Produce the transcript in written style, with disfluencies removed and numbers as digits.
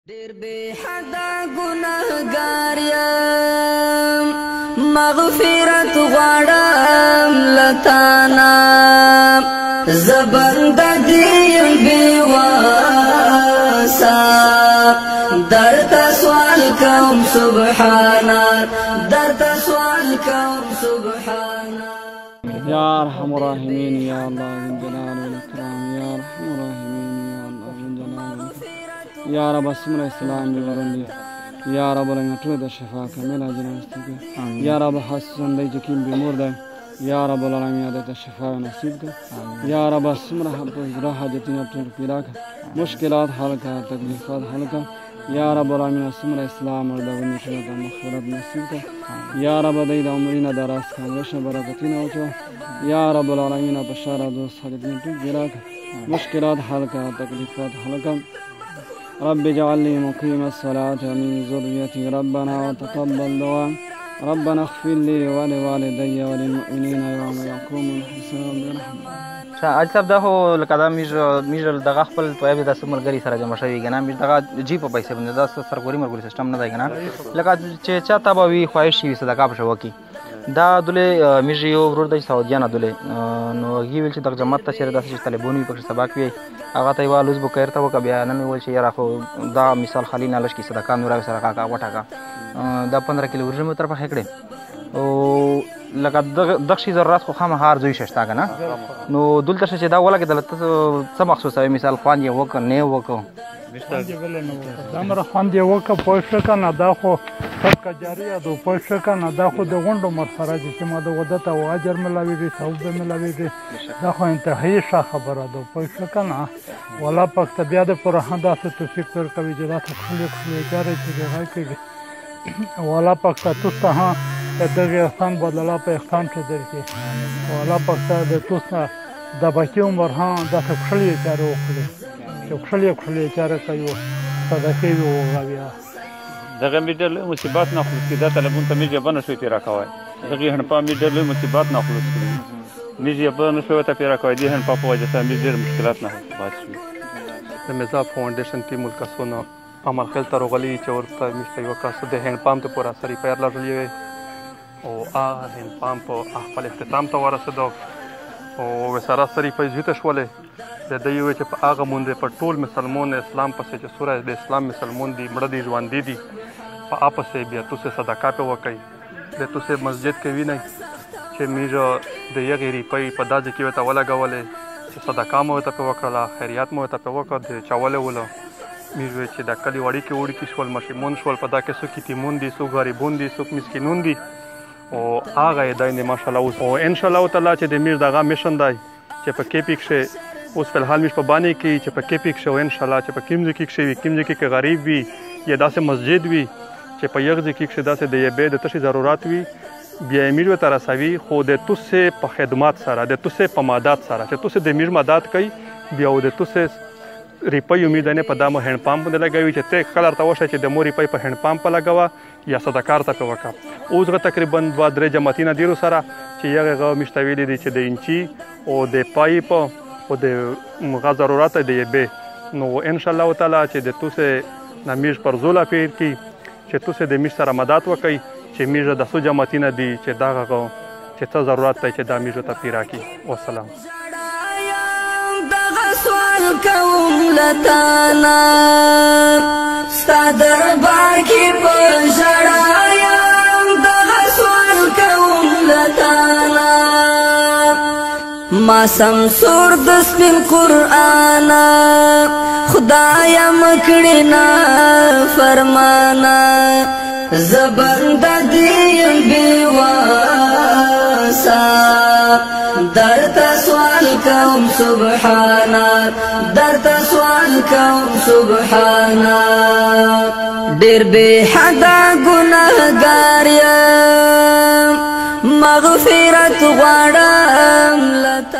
دیر بے حدا گناہگار یم مغفرت غواړم لتانا زبند دیم بے واسا درتا سوال کوم سبحانا درتا سوال کوم سبحانا یا ارحم الراحمین یا اللہ ذو الجلال والاکرام یا ارحم الراحمین یا اللہ ذو الجلال والاکرام یا رب اسم الاسلام بورندی یا رب العالمین د شفا کامل اجر واستګ یا رب حسن دی جکیم بیمور دی یا رب العالمین د شفا نصیب کړه یا رب اسم رحم حاجتنا ټول پیرا مشکلات حل کا تکلیفات حل کا یا رب العالمین اسم الاسلام اور د مشکلات مغفرت نصیب کړه یا رب د عمرنا دراز کا وش برکتنا اوچو یا رب العالمین بشارت دوست حاجتنا ټول پیرا مشکلات حل کا تکلیفات حل کا رب اجعلني مقيم الصلاة من ذريتي ربنا وتقبل دعاء ربنا اغفر لي ولوالدي وللمؤمنين يوم يقوم الحساب برحمتك. حاج صاحب دا خو لکه دا میژ دغه خپل طیب داسې ملګري سره جمع شوي که نه میژ دغه جي په پیسې باندې دا سرګوري مرګوري سیسټم نه دی که نه لکه چې چا ته به وي خواهش وي صدقه پشه وکړي دا دولې میژ یو ورور دی سعودیه نه دولې نو هغې ویل چې دغه جماعت ته چېرې داسې چې طالبون وي پکښې سبق وي هغه ته یې ویل اوس به کیر ته وکړه بیا نن مې ویل چې یاره خو دا مثال خالي نه لږ کړي صدقه نور سره کاکا وټاکه دا 15 کیلو ورژې مې ورته پخې کړې او لکه دغه شي ضرورت خو خامخا هر زوی شته که نه نو دلته شه چې دا ولګېدله ته څه مخصوص وي مثال خوند یې وکړه نه یې وکړو دمره خوند یې وکړه پوه شوې که نه دا خو صدقه جاریه ده پوه شوې که نه دا خو د غونډو مسخره دي چې ما د واده ته و اجر ملاوېږي ثواب به ملاوېږي دا خو انتهایي ښه خبره ده پوه شوې که نه والله پاک ته بیا د پوره داسې توفیق ورکوي چې داسې ښکلې ښکلې چارې چې د هغه کوي والله پاک ته توس ته ها دغه احسان بدله په احسان څه درکړي والله پاک ته د توس نه د باقي عمر ها داسې ښکلې چارې وکړي چې ښکلې چارې کوي صدقې وي وغه بیا دغه مې ډېر لوی مصیبت نه خلاص کړي دا طالبون ته مې جبه نه شوی پیرا کوی دغې هنپا مې ډېر لوی مصیبت نه خلاص کړي مې جبه نه شوی ورته پیرا کوی دې هنپا په وجه سره مې ډېر مشکلات نه باد شوي د مزاب فاونډیشن ټیم الکسونه عمل خیل ته راغلي چې ورته موږ ته یوه کس د هینډ پامپ ته پوره سر پیر لرلی وی او هغه هینډ پامپ خپل اختتام ته ورسېدو او وساره سرې پیسې ته شولې د دوی وی چې په هغه مونږ په ټول مسلمان اسلام پسې چې سوره د اسلام مسلمان دي مړه دي ژوندي دي په هغه پسې بیا تاسې صدقه پې وکئ د تاسې مسجد کې وینئ چې موږ د یغې ریپۍ په دا ځای کې ورته ولګولې چې صدقه مو ورته پې وکړله خیریات مو ورته پې وکړ د چا ولوله موږ وی چې دا کلي وړیکې وړیکې شول ماشومان شول په دا کې څوک یتیمون دي څوک غریبون دي څوک مسکینون دي او هغه یې دی ماشاءالله اوس او انشاءالله تعالی چې د موږ دغه میشن دی چې په کې کښې اوس فلحال موږ په بانې کې چې په کې کښې او انشاءالله چې په کوم ځای کښې وي کوم ځای کې غریب وي یا داسې مسجد وي چې په یو ځای کښې داسې د یوې د تشې ضرورت وي بیا یې موږ ورته رسوي خو د تاسې په خدمات سره د تاسې په مدد سره چې تاسې د موږ مدد کوي بیا او د تاسې ریپۍ امید نه په دا مو هینډ پامپ باندې لګوي چې ته کله ورته وشه چې د مو ریپۍ په هینډ پامپ لګوه یا صدقه ورته پې وکړه اوس هغه تقریبا 2-3 جماعتونه دي سره چې هغه موږ ته ویلي دي چې د انچي او د پایپ او د هغه ضرورت د یبې نو انشاءالله تعالی چې د تاسې نه موږ پر زوله پیر کړي چې تاسې د موږ سره مدد وکئ چې موږ د څو جماعتونه دي چې دغه چې څه ضرورت دی چې دا موږ ته پیرا کړي والسلام سوال کوم لتانا ستا دربار کې په ژړا یم دغه سوال کوم لتانا ما سمسور د سپین قرآن خدایا مکړې نه فرمانا زبنده دیم بې واسا درته سوال کوم سبحانا درته سوال کوم سبحانا ډېر بې حدا ګناهګار یم مغفرت غواړم لته